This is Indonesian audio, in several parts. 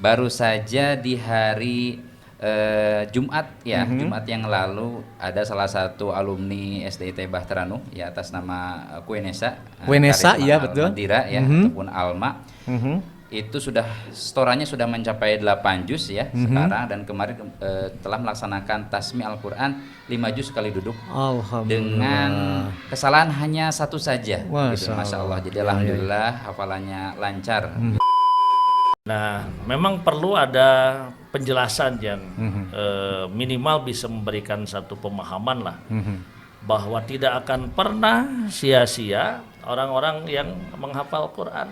baru saja di hari Jumat ya, Jumat yang lalu ada salah satu alumni SDIT Bahteranu ya atas nama Kuenesa, Kuenesa, Karisma iya betul. Almadira ya ataupun Alma. Itu sudah storannya sudah mencapai 8 juz ya sekarang, dan kemarin telah melaksanakan tasmi Al-Quran 5 juz sekali duduk dengan kesalahan hanya satu saja gitu, Masya Allah. Jadi alhamdulillah hafalannya lancar. Nah, memang perlu ada penjelasan yang minimal bisa memberikan satu pemahaman lah bahwa tidak akan pernah sia-sia orang-orang yang menghafal Quran.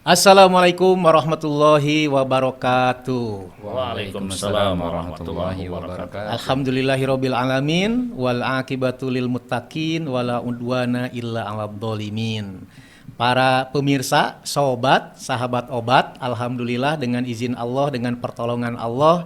Assalamualaikum warahmatullahi wabarakatuh. Waalaikumsalam warahmatullahi wabarakatuh. Alhamdulillahirabbil alamin wal aqibatu lil muttaqin wala udwana illa 'alal dzalimin. Para pemirsa, sobat, sahabat obat, alhamdulillah dengan izin Allah, dengan pertolongan Allah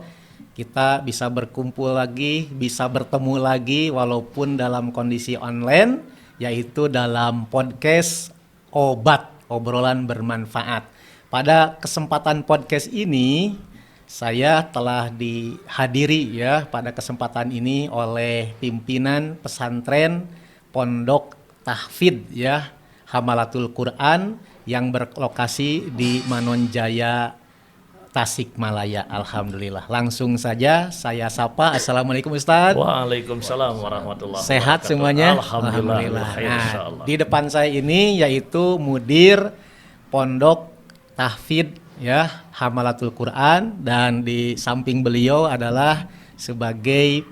kita bisa berkumpul lagi, bisa bertemu lagi walaupun dalam kondisi online, yaitu dalam podcast Obat, obrolan bermanfaat. Pada kesempatan podcast ini saya telah dihadiri ya pada kesempatan ini oleh pimpinan pesantren Pondok Tahfidz ya Hamalatul Quran yang berlokasi di Manonjaya, Tasikmalaya. Alhamdulillah. Langsung saja saya sapa. Assalamualaikum Ustaz. Waalaikumsalam warahmatullahi wabarakatuh. Sehat semuanya? Alhamdulillah. Nah, di depan saya ini yaitu mudir Pondok Tahfidz ya Hamalatul Quran, dan di samping beliau adalah sebagai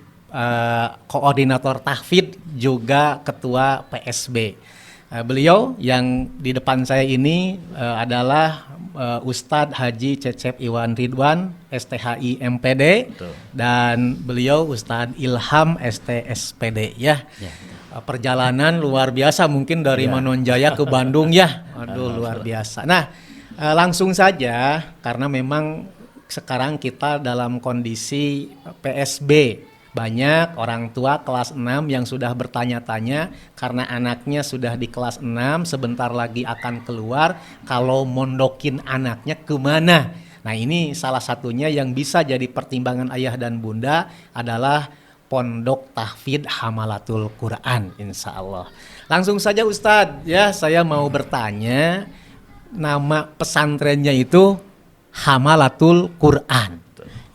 koordinator tahfidz juga ketua PSB. Beliau yang di depan saya ini adalah Ustadz Haji Cecep Iwan Ridwan STHI MPD. Betul. Dan beliau Ustadz Ilham STSPD ya. Perjalanan luar biasa mungkin dari Manonjaya ke Bandung ya. Aduh luar biasa. Nah, langsung saja karena memang sekarang kita dalam kondisi PSB. Banyak orang tua kelas 6 yang sudah bertanya-tanya karena anaknya sudah di kelas 6, sebentar lagi akan keluar, kalau mondokin anaknya kemana. Nah ini salah satunya yang bisa jadi pertimbangan ayah dan bunda adalah Pondok Tahfidz Hamalatul Quran, insya Allah. Langsung saja Ustadz ya, saya mau bertanya, nama pesantrennya itu Hamalatul Quran.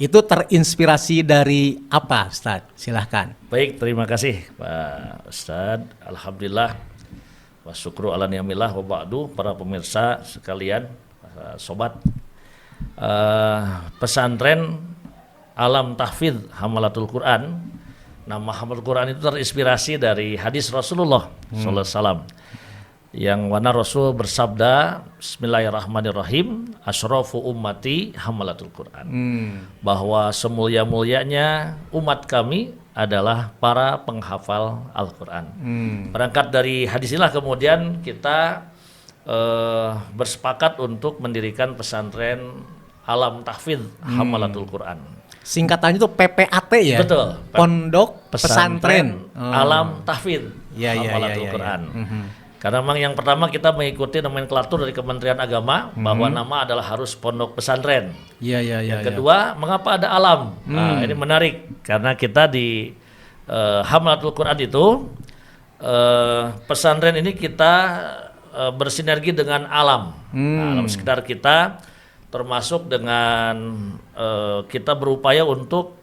Itu terinspirasi dari apa, Ustaz? Silahkan. Baik, terima kasih Pak Ustadz. Alhamdulillah wa syukru ala ni'amillah wa ba'du, para pemirsa sekalian, sobat. Pesantren Alam Tahfidz Hamalatul Quran, nama Hamalatul Quran itu terinspirasi dari hadis Rasulullah sallallahu alaihi wasallam yang mana Rasul bersabda, Bismillahirrahmanirrahim, asyrafu ummati hamalatul Quran, bahwa semulia-mulianya umat kami adalah para penghafal Al-Quran. Berangkat dari hadis inilah kemudian kita bersepakat untuk mendirikan pesantren Alam Tahfidz Hamalatul Quran. Singkatannya itu PPAT ya? Betul. Pondok Pesantren Alam Tahfidz Hamalatul Quran. Karena memang yang pertama kita mengikuti nomenklatur dari Kementerian Agama bahwa nama adalah harus pondok pesantren. Yang kedua, mengapa ada alam? Nah, ini menarik karena kita di Hamalatul Quran itu pesantren ini kita bersinergi dengan alam. Alam sekitar kita, termasuk dengan kita berupaya untuk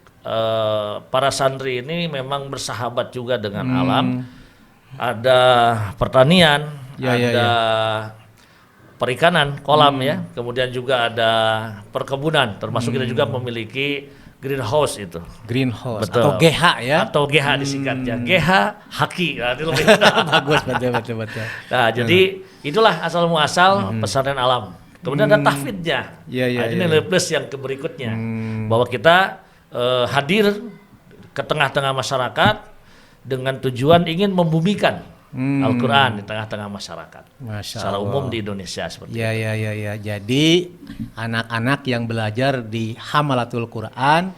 para santri ini memang bersahabat juga dengan alam. Ada pertanian, ada perikanan, kolam ya, kemudian juga ada perkebunan, termasuk kita juga memiliki greenhouse itu. Greenhouse. Betul. Atau GH ya? Atau GH disingkatnya, GH Haki. Nah, itu lebih Bagus, betul. Nah, jadi itulah asal muasal pesantren alam. Kemudian ada tahfidznya. Nah, ini nilai plus yang berikutnya, bahwa kita hadir ke tengah-tengah masyarakat dengan tujuan ingin membumikan Al-Quran di tengah-tengah masyarakat. Secara umum di Indonesia seperti itu. Ya. Jadi anak-anak yang belajar di Hamalatul Quran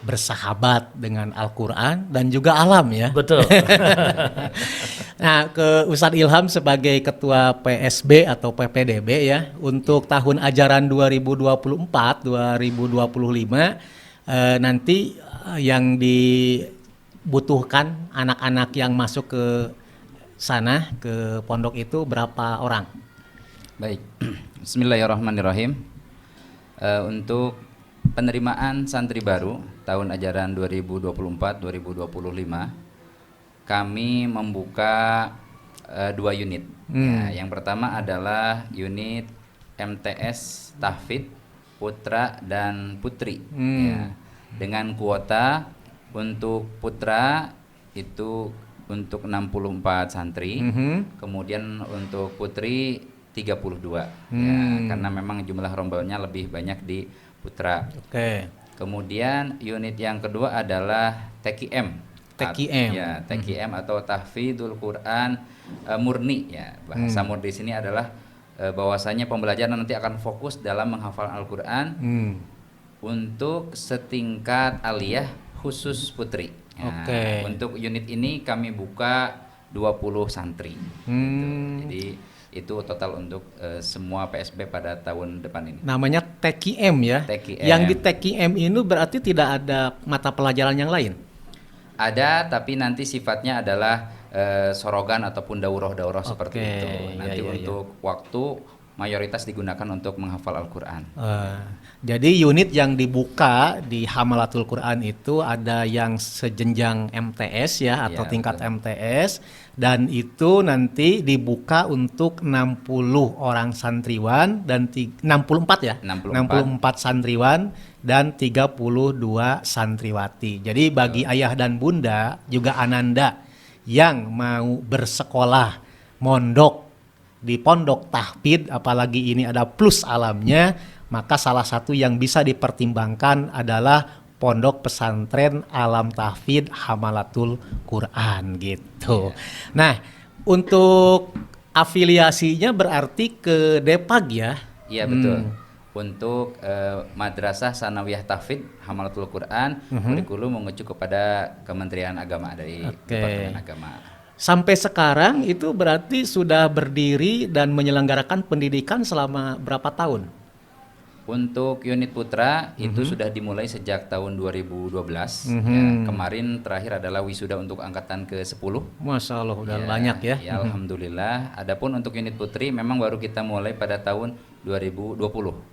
bersahabat dengan Al-Quran dan juga alam ya. Betul. Nah, ke Ustadz Ilham sebagai Ketua PSB atau PPDB ya, untuk tahun ajaran 2024-2025 nanti yang dibutuhkan anak-anak yang masuk ke sana, ke pondok itu berapa orang? Baik, Bismillahirrahmanirrahim. Untuk penerimaan santri baru tahun ajaran 2024-2025 kami membuka 2 unit. Ya, yang pertama adalah unit MTS Tahfidz Putra dan Putri. Ya, dengan kuota untuk putra itu untuk 64 santri, kemudian untuk putri 32. Ya, karena memang jumlah rombonnya lebih banyak di putra. Kemudian unit yang kedua adalah TQM. Ya, TQM atau Tahfidzul Quran Murni ya. Bahasa murni di sini adalah bahwasanya pembelajaran nanti akan fokus dalam menghafal Al-Qur'an untuk setingkat aliyah khusus putri. Nah, untuk unit ini kami buka 20 santri. Gitu. Jadi itu total untuk semua PSB pada tahun depan ini. Namanya TQM ya. TQM. Yang di TQM ini berarti tidak ada mata pelajaran yang lain? Ada, tapi nanti sifatnya adalah sorogan ataupun daurah-daurah seperti itu. Nanti untuk waktu mayoritas digunakan untuk menghafal Al-Quran. Jadi unit yang dibuka di Hamalatul Quran itu ada yang sejenjang MTS ya, atau tingkat betul. MTS, dan itu nanti dibuka untuk 60 orang santriwan dan 64 ya, 64 santriwan dan 32 santriwati. Jadi bagi ayah dan bunda juga ananda yang mau bersekolah mondok di pondok tahfidz, apalagi ini ada plus alamnya, maka salah satu yang bisa dipertimbangkan adalah pondok pesantren Alam Tahfidz Hamalatul Quran gitu. Nah, untuk afiliasinya berarti ke Depag ya? Iya betul. Untuk Madrasah Sanawiyah Tahfidz Hamalatul Quran, kurikulum mengacu kepada Kementerian Agama dari Departemen Agama. Sampai sekarang itu berarti sudah berdiri dan menyelenggarakan pendidikan selama berapa tahun? Untuk unit putra itu sudah dimulai sejak tahun 2012. Ya, kemarin terakhir adalah wisuda untuk angkatan ke-10. Masya Allah, udah banyak ya. Ya alhamdulillah. Adapun untuk unit putri memang baru kita mulai pada tahun 2020.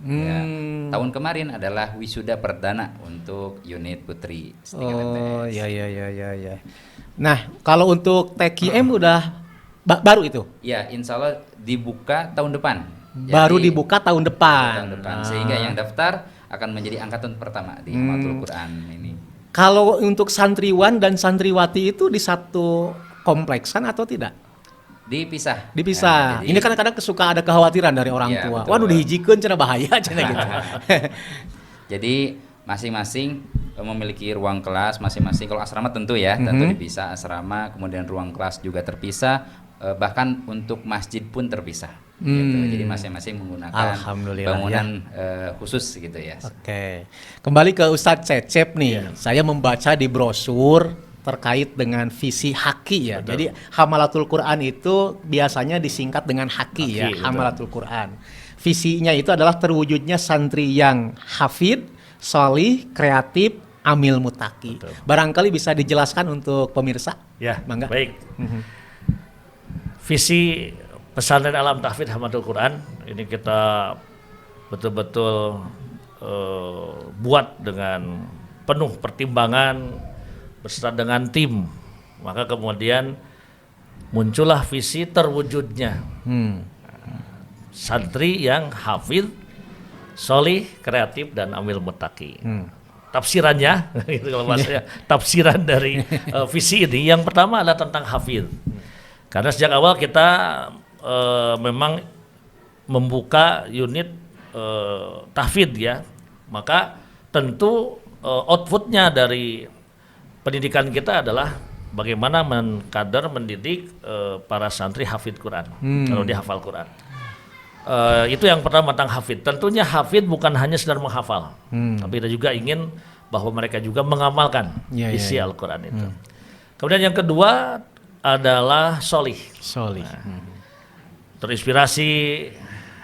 Ya, tahun kemarin adalah wisuda perdana untuk unit putri. Oh ya. Nah, kalau untuk TQM udah baru itu? Ya, insya Allah dibuka tahun depan. Baru dibuka tahun depan. Sehingga yang daftar akan menjadi angkatan pertama di Hamalatul Quran ini. Kalau untuk santriwan dan santriwati itu di satu kompleksan atau tidak? Dipisah. Nah, ini kadang-kadang suka ada kekhawatiran dari orang tua. Betul. Waduh, dihijikeun cenah bahaya cenah gitu. Jadi masing-masing memiliki ruang kelas masing-masing. Kalau asrama tentu ya, tentu dipisah asrama, kemudian ruang kelas juga terpisah, bahkan untuk masjid pun terpisah. Gitu. Jadi masing-masing menggunakan bangunan khusus gitu ya. Oke. Kembali ke Ustadz Cecep nih. Saya membaca di brosur terkait dengan visi haki ya. Betul. Jadi Hamalatul Quran itu biasanya disingkat dengan haki ya, Hamalatul Quran. Visinya itu adalah terwujudnya santri yang hafid, sholih, kreatif, amil mutaki. Betul. Barangkali bisa dijelaskan untuk pemirsa? Ya, Mangga. Baik. Visi Pesantren Alam Tahfidz Hamalatul Quran ini kita betul-betul buat dengan penuh pertimbangan beserta dengan tim. Maka kemudian muncullah visi terwujudnya santri yang hafidz, sholih, kreatif dan amil mutaki. Tafsirannya, gitu kalau bahasanya, tafsiran dari visi ini yang pertama adalah tentang hafidz. Karena sejak awal kita memang membuka unit tahfidz ya, maka tentu outputnya dari pendidikan kita adalah bagaimana mendidik para santri hafidz Quran, kalau dia hafal Quran. Itu yang pertama tentang hafidz. Tentunya hafidz bukan hanya sekedar menghafal, tapi kita juga ingin bahwa mereka juga mengamalkan isi ya. Al-Quran itu. Kemudian yang kedua adalah solih. Terinspirasi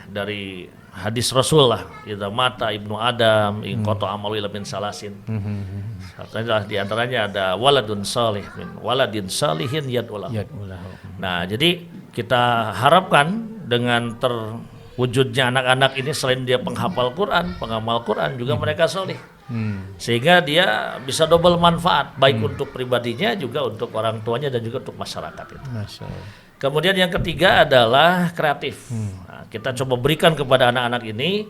dari hadis Rasul lah, idza mata ibnu Adam in qata amalu illa min salasin. Di antaranya ada waladun salih min waladin salihin yad'ulahu. Nah, jadi kita harapkan dengan terwujudnya anak-anak ini selain dia penghafal Quran, pengamal Quran, juga mereka solih. Sehingga dia bisa double manfaat, baik untuk pribadinya, juga untuk orang tuanya, dan juga untuk masyarakat itu. Kemudian yang ketiga adalah kreatif. Nah, kita coba berikan kepada anak-anak ini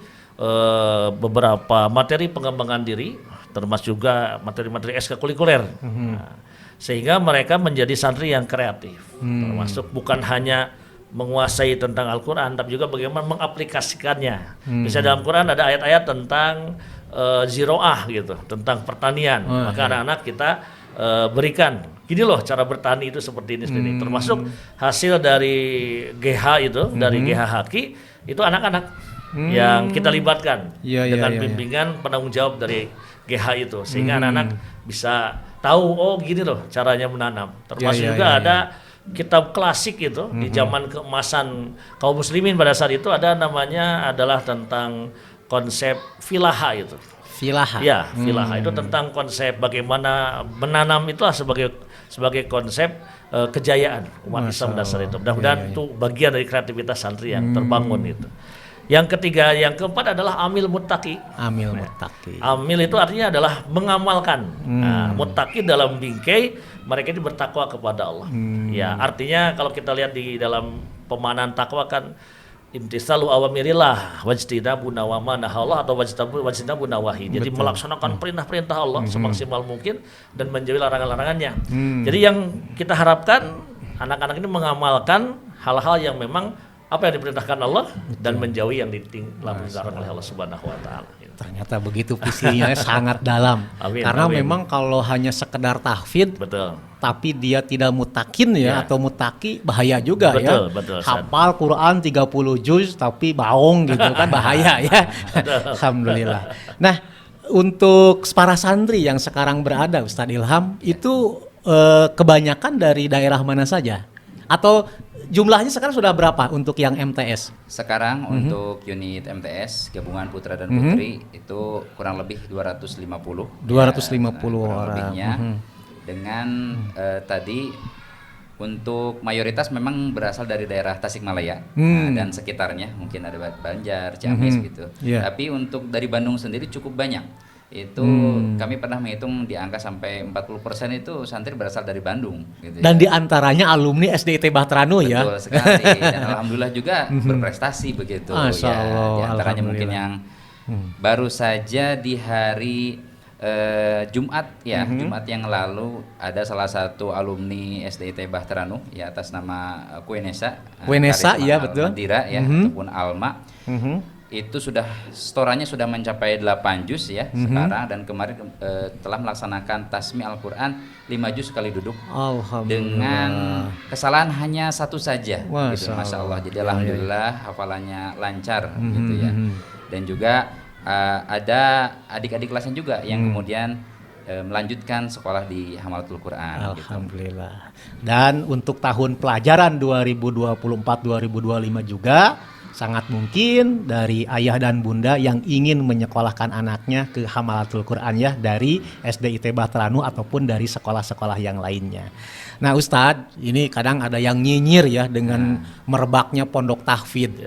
beberapa materi pengembangan diri, termasuk juga materi-materi ekstrakurikuler. Nah, sehingga mereka menjadi santri yang kreatif, termasuk bukan hanya menguasai tentang Al-Quran, tapi juga bagaimana mengaplikasikannya. Misalnya dalam Quran ada ayat-ayat tentang ziroah gitu, tentang pertanian. Maka anak-anak kita berikan, gini loh cara bertani itu seperti ini. Termasuk hasil dari GH itu, dari GH Haki, itu anak-anak yang kita libatkan dengan bimbingan penanggung jawab dari GH itu, sehingga anak-anak bisa tahu, oh gini loh caranya menanam. Termasuk juga ada kitab klasik itu di zaman keemasan kaum muslimin pada saat itu, ada namanya adalah tentang konsep filaha itu. Filaha itu tentang konsep bagaimana menanam itulah sebagai konsep kejayaan umat Islam dasar itu. Mudah-mudahan itu bagian dari kreativitas santri yang terbangun itu. Yang ketiga, yang keempat adalah amil muttaqi. Amil itu artinya adalah mengamalkan. Nah, muttaqi dalam bingkai mereka ini bertakwa kepada Allah. Ya, artinya kalau kita lihat di dalam pemaknaan takwa kan imtisalu awamirillah wajtinabu nawama nahallah atau wajtinabu nawahi. Jadi melaksanakan perintah-perintah Allah semaksimal mungkin dan menjauhi larangan-larangannya. Jadi yang kita harapkan anak-anak ini mengamalkan hal-hal yang memang apa yang diperintahkan Allah dan menjauhi yang dilarang oleh Allah Subhanahu wa taala. Ternyata begitu visinya sangat dalam. Karena memang kalau hanya sekedar tahfidz, tapi dia tidak mutakin atau mutaki, bahaya juga. Betul, hafal Quran 30 juz tapi baong gitu kan, bahaya ya. Alhamdulillah. Nah, untuk para santri yang sekarang berada, Ustadz Ilham, itu kebanyakan dari daerah mana saja? Atau jumlahnya sekarang sudah berapa untuk yang MTS? Sekarang untuk unit MTS gabungan putra dan putri itu kurang lebih 250 orang lebihnya. Dengan tadi untuk mayoritas memang berasal dari daerah Tasikmalaya dan sekitarnya, mungkin ada Banjar, Ciamis gitu. Tapi untuk dari Bandung sendiri cukup banyak. Itu kami pernah menghitung di angka sampai 40% itu santri berasal dari Bandung gitu. Dan diantaranya alumni SDIT Bahteranu. Betul sekali. Dan alhamdulillah juga berprestasi begitu. Masya Allah, di antaranya mungkin yang baru saja di hari Jumat Jumat yang lalu ada salah satu alumni SDIT Bahteranu atas nama Kuenesa ya betul. Mandira ataupun Alma. Itu sudah setorannya sudah mencapai 8 juz sekarang, dan kemarin telah melaksanakan tasmi Al-Quran 5 juz sekali duduk dengan kesalahan hanya satu saja gitu, Masya Allah. Jadi alhamdulillah hafalannya lancar gitu ya. Dan juga ada adik-adik kelasnya juga yang kemudian melanjutkan sekolah di Hamalatul Quran. Alhamdulillah. Gitu. Dan untuk tahun pelajaran 2024-2025 juga sangat mungkin dari ayah dan bunda yang ingin menyekolahkan anaknya ke Hamalatul Quran dari SDIT Bahteranu ataupun dari sekolah-sekolah yang lainnya. Nah Ustadz, ini kadang ada yang nyinyir dengan merebaknya pondok tahfidz.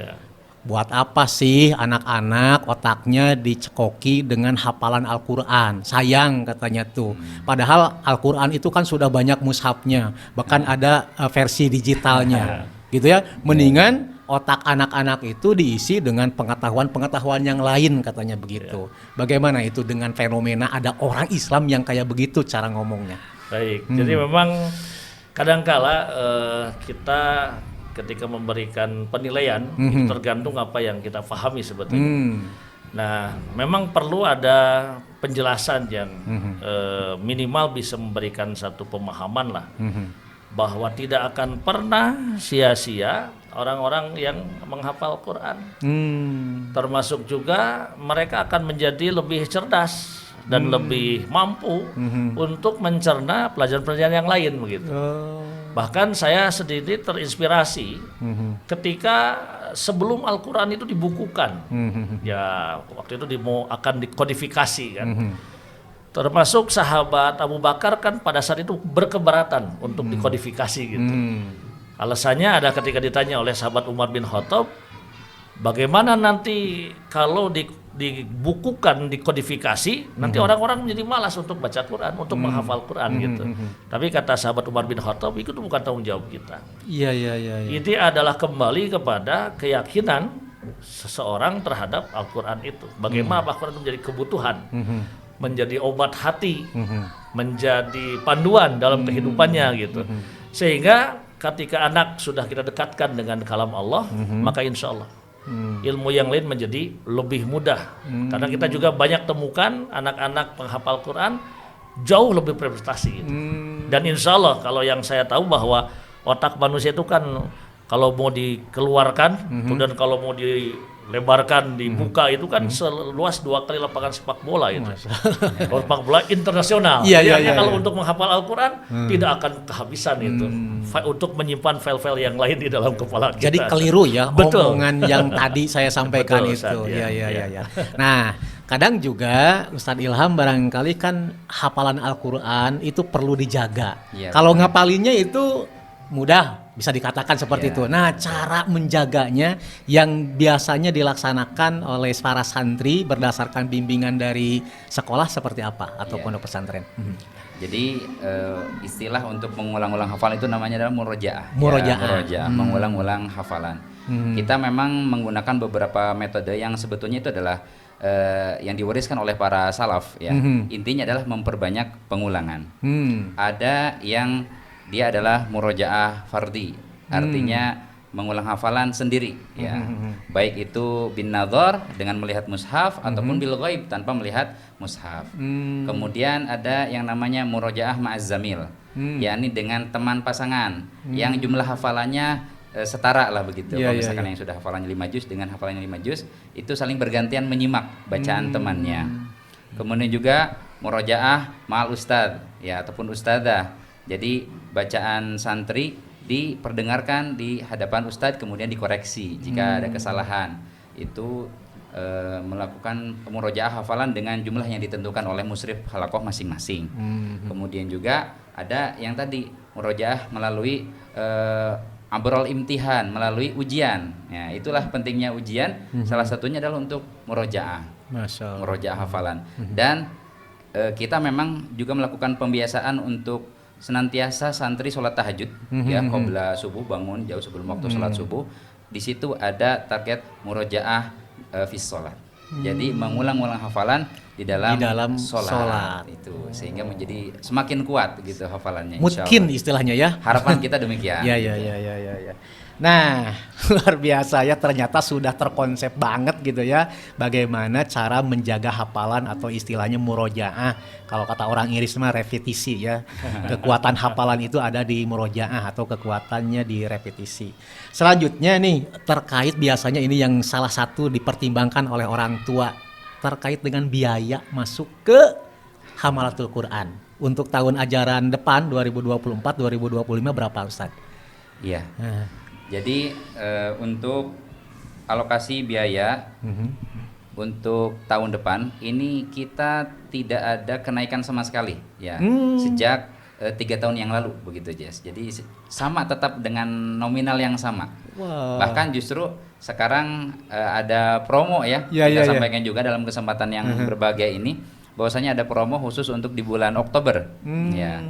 Buat apa sih anak-anak otaknya dicekoki dengan hafalan Al-Quran? Sayang katanya tuh. Padahal Al-Quran itu kan sudah banyak mushafnya, bahkan ada versi digitalnya. Gitu ya, mendingan otak anak-anak itu diisi dengan pengetahuan-pengetahuan yang lain katanya begitu. Bagaimana itu dengan fenomena ada orang Islam yang kayak begitu cara ngomongnya? Baik, jadi memang kadangkala kita ketika memberikan penilaian itu tergantung apa yang kita pahami sebetulnya. Nah, memang perlu ada penjelasan yang minimal bisa memberikan satu pemahaman lah. Bahwa tidak akan pernah sia-sia orang-orang yang menghafal Quran. Termasuk juga mereka akan menjadi lebih cerdas dan lebih mampu untuk mencerna pelajaran-pelajaran yang lain begitu. Bahkan saya sendiri terinspirasi ketika sebelum Al-Quran itu dibukukan, ya waktu itu akan dikodifikasi kan. Termasuk sahabat Abu Bakar kan pada saat itu berkeberatan untuk dikodifikasi gitu. Alasannya ada ketika ditanya oleh sahabat Umar bin Khattab, bagaimana nanti kalau dibukukan, dikodifikasi, nanti orang-orang menjadi malas untuk baca Quran, untuk menghafal Quran gitu. Tapi kata sahabat Umar bin Khattab, itu bukan tanggung jawab kita. Iya. Ini adalah kembali kepada keyakinan seseorang terhadap Al-Quran itu. Bagaimana Al-Quran itu menjadi kebutuhan, menjadi obat hati, menjadi panduan dalam kehidupannya gitu. Sehingga ketika anak sudah kita dekatkan dengan kalam Allah, maka insya Allah ilmu yang lain menjadi lebih mudah. Karena kita juga banyak temukan anak-anak penghafal Quran jauh lebih berprestasi gitu. Dan insya Allah kalau yang saya tahu bahwa otak manusia itu kan kalau mau dikeluarkan, kemudian kalau mau dilebarkan, dibuka itu kan seluas 2 kali lapangan sepak bola itu. Sepak bola internasional. Kalau untuk menghafal Al-Quran tidak akan kehabisan itu. Untuk menyimpan file-file yang lain di dalam kepala kita. Jadi keliru ya omongan yang tadi saya sampaikan. Betul, itu. Ustaz, Ya. Nah, kadang juga Ustadz Ilham barangkali kan hafalan Al-Quran itu perlu dijaga. Kalau ngapalinnya itu mudah, bisa dikatakan seperti itu. Nah, cara menjaganya yang biasanya dilaksanakan oleh para santri berdasarkan bimbingan dari sekolah seperti apa atau pondok pesantren? Jadi istilah untuk mengulang-ulang hafalan itu namanya adalah murojaah. Murojaah. Mengulang-ulang hafalan. Kita memang menggunakan beberapa metode yang sebetulnya itu adalah yang diwariskan oleh para salaf ya. Intinya adalah memperbanyak pengulangan. Ada yang dia adalah murojaah fardhi, artinya mengulang hafalan sendiri ya. Baik itu bin nadhar dengan melihat mushaf ataupun bil ghaib tanpa melihat mushaf. Kemudian ada yang namanya murojaah ma'azzamil, yakni dengan teman pasangan yang jumlah hafalannya setara lah begitu. Kalau misalkan yang sudah hafalannya 5 juz dengan hafalannya 5 juz, itu saling bergantian menyimak bacaan temannya. Kemudian juga murojaah ma'al ustadz ya ataupun ustadzah. Jadi bacaan santri diperdengarkan di hadapan ustadz kemudian dikoreksi jika ada kesalahan. Itu melakukan murojaah hafalan dengan jumlah yang ditentukan oleh musyrif halaqah masing-masing. Kemudian juga ada yang tadi murojaah melalui abrol imtihan, melalui ujian. Ya, itulah pentingnya ujian. Salah satunya adalah untuk murojaah. Murojaah hafalan. Dan kita memang juga melakukan pembiasaan untuk senantiasa santri sholat tahajud ya qabla subuh, bangun jauh sebelum waktu sholat subuh. Di situ ada target murojaah fi sholat. Jadi mengulang-ulang hafalan di dalam sholat itu sehingga menjadi semakin kuat gitu hafalannya. Mungkin istilahnya ya. Harapan kita demikian. Ya. Nah, luar biasa ya, ternyata sudah terkonsep banget gitu ya bagaimana cara menjaga hafalan atau istilahnya murojaah. Kalau kata orang Inggris mah repetisi ya. Kekuatan hafalan itu ada di murojaah atau kekuatannya di repetisi. Selanjutnya nih terkait biasanya ini yang salah satu dipertimbangkan oleh orang tua terkait dengan biaya masuk ke Hamalatul Quran. Untuk tahun ajaran depan 2024-2025 berapa Ustaz? Iya. Jadi untuk alokasi biaya untuk tahun depan ini kita tidak ada kenaikan sama sekali ya sejak 3 tahun yang lalu begitu Jess. Jadi sama tetap dengan nominal yang sama. Bahkan justru sekarang ada promo ya. Kita sampaikan juga dalam kesempatan yang berbahagia ini bahwasanya ada promo khusus untuk di bulan Oktober ya.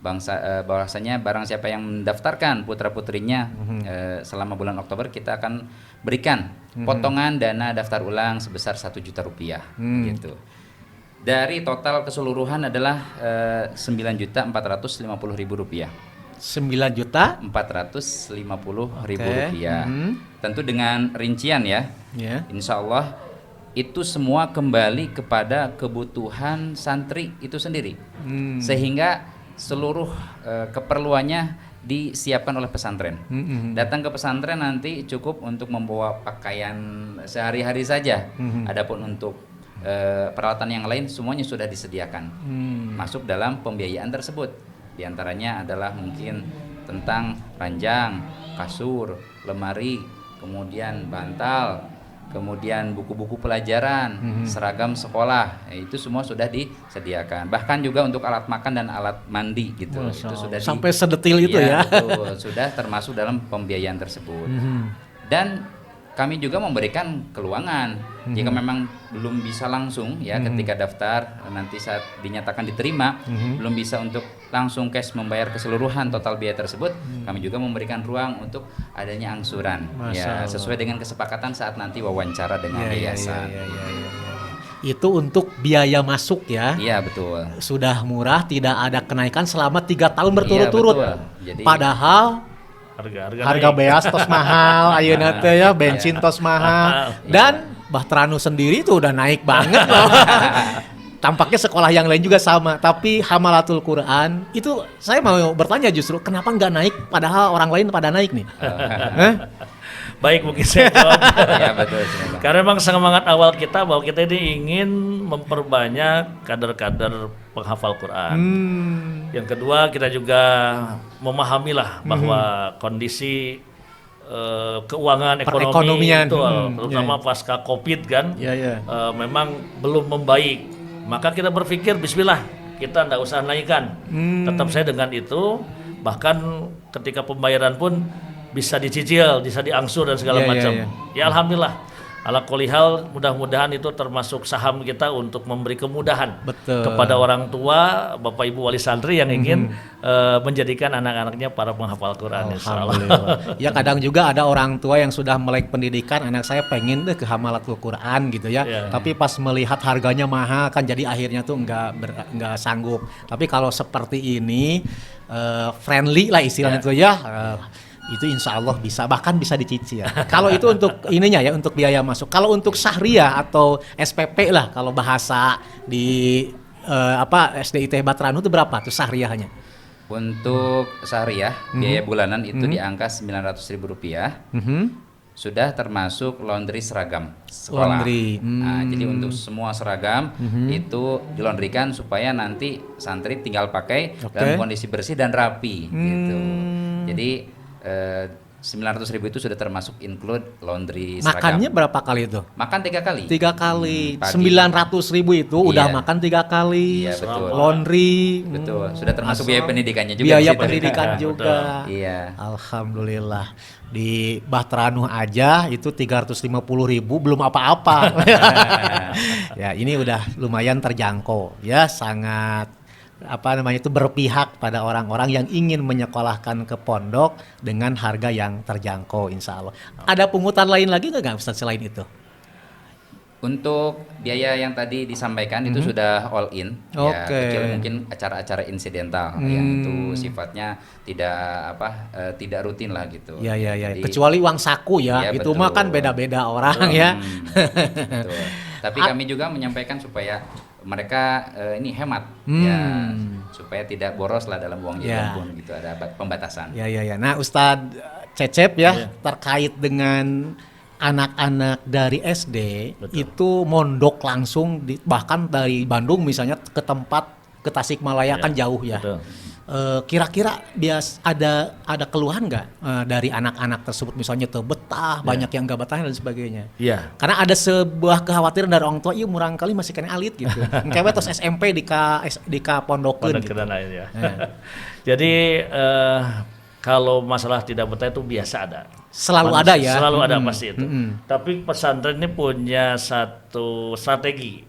Bahwasanya barang siapa yang mendaftarkan putra-putrinya selama bulan Oktober kita akan berikan potongan dana daftar ulang sebesar 1 juta rupiah gitu. Dari total keseluruhan adalah 9.450.000 rupiah. 9.450.000 rupiah. Tentu dengan rincian ya. Insya Allah itu semua kembali kepada kebutuhan santri itu sendiri. Sehingga seluruh keperluannya disiapkan oleh pesantren. Datang ke pesantren nanti cukup untuk membawa pakaian sehari-hari saja. Adapun untuk peralatan yang lain semuanya sudah disediakan masuk dalam pembiayaan tersebut. Di antaranya adalah mungkin tentang ranjang, kasur, lemari, kemudian bantal, kemudian buku-buku pelajaran, seragam sekolah, itu semua sudah disediakan. Bahkan juga untuk alat makan dan alat mandi gitu. Itu sudah sampai sedetil itu ya. Betul, sudah termasuk dalam pembiayaan tersebut. Dan kami juga memberikan keluangan jika memang belum bisa langsung ya ketika daftar nanti saat dinyatakan diterima belum bisa untuk langsung cash membayar keseluruhan total biaya tersebut, kami juga memberikan ruang untuk adanya angsuran ya sesuai dengan kesepakatan saat nanti wawancara dengan yayasan. Itu untuk biaya masuk ya. Iya betul. Sudah murah, tidak ada kenaikan selama 3 tahun berturut-turut. Jadi, padahal harga beas tos mahal, ayeuna teh ya bensin tos mahal. Dan Bahtranu sendiri tuh udah naik banget loh. Tampaknya sekolah yang lain juga sama, tapi Hamalatul Quran itu saya mau bertanya justru kenapa nggak naik padahal orang lain pada naik nih? Baik, mungkin saya jawab. Ya, betul, karena memang semangat awal kita bahwa kita ini ingin memperbanyak kader-kader penghafal Quran. Yang kedua kita juga memahamilah bahwa kondisi keuangan ekonomi itu terutama pasca Covid kan memang belum membaik. Maka kita berpikir bismillah kita tidak usah naikkan. Tetap saya dengan itu, bahkan ketika pembayaran pun bisa dicicil, bisa diangsur dan segala macam. Ya alhamdulillah. Ala kulli hal, mudah-mudahan itu termasuk saham kita untuk memberi kemudahan kepada orang tua, Bapak Ibu wali santri yang ingin menjadikan anak-anaknya para penghafal Quran. Alhamdulillah. Ya kadang juga ada orang tua yang sudah melek pendidikan, anak saya pengen deh ke Hamalatul Quran gitu ya. Tapi pas melihat harganya mahal kan jadi akhirnya tuh nggak sanggup. Tapi kalau seperti ini friendly lah istilahnya tuh ya. Itu insya Allah bisa, bahkan bisa dicicil. Kalau itu untuk ininya ya, untuk biaya masuk. Kalau untuk syahriah atau SPP lah, kalau bahasa di SDIT Bahtranu itu berapa tuh syahriahnya? Untuk syahriah biaya bulanan itu di angka Rp900.000. Sudah termasuk laundry seragam sekolah. Nah, jadi untuk semua seragam itu dilondrikan supaya nanti santri tinggal pakai dalam kondisi bersih dan rapi gitu. Jadi 900.000 itu sudah termasuk include laundry seragam. Makannya berapa kali itu? Makan 3 kali. 3 kali. 900.000 itu udah makan 3 kali. Iya betul. Laundry. Betul. Sudah termasuk biaya pendidikannya juga. Biaya pendidikan juga. Iya. Alhamdulillah. Di Bahtranu aja itu 350.000 belum apa-apa. Ya ini udah lumayan terjangkau. Ya sangat itu berpihak pada orang-orang yang ingin menyekolahkan ke pondok dengan harga yang terjangkau insya Allah. Ada pungutan lain lagi nggak Ustaz selain itu? Untuk biaya yang tadi disampaikan itu sudah all in, ya kecuali mungkin acara-acara insidental yang itu sifatnya tidak rutin lah gitu. Ya. Jadi, kecuali uang saku ya, itu mah kan beda-beda orang ya. Betul. Tapi kami juga menyampaikan supaya mereka ini hemat ya supaya tidak boros lah dalam uang jajan pun gitu, ada pembatasan. Ya. Nah Ustadz Cecep ya terkait dengan anak-anak dari SD itu mondok langsung bahkan dari Bandung misalnya ke Tasikmalaya kan jauh ya. Kira-kira ada keluhan nggak dari anak-anak tersebut misalnya tuh betah banyak yang nggak betah dan sebagainya? Iya. Karena ada sebuah kekhawatiran dari orang tua, iya murang kali masih kena alit gitu. Kayak tos SMP di pondokeun gitu. Ya. Jadi kalau masalah tidak betah itu biasa ada. Selalu ada ya. Selalu ada pasti itu. Tapi pesantren ini punya satu strategi.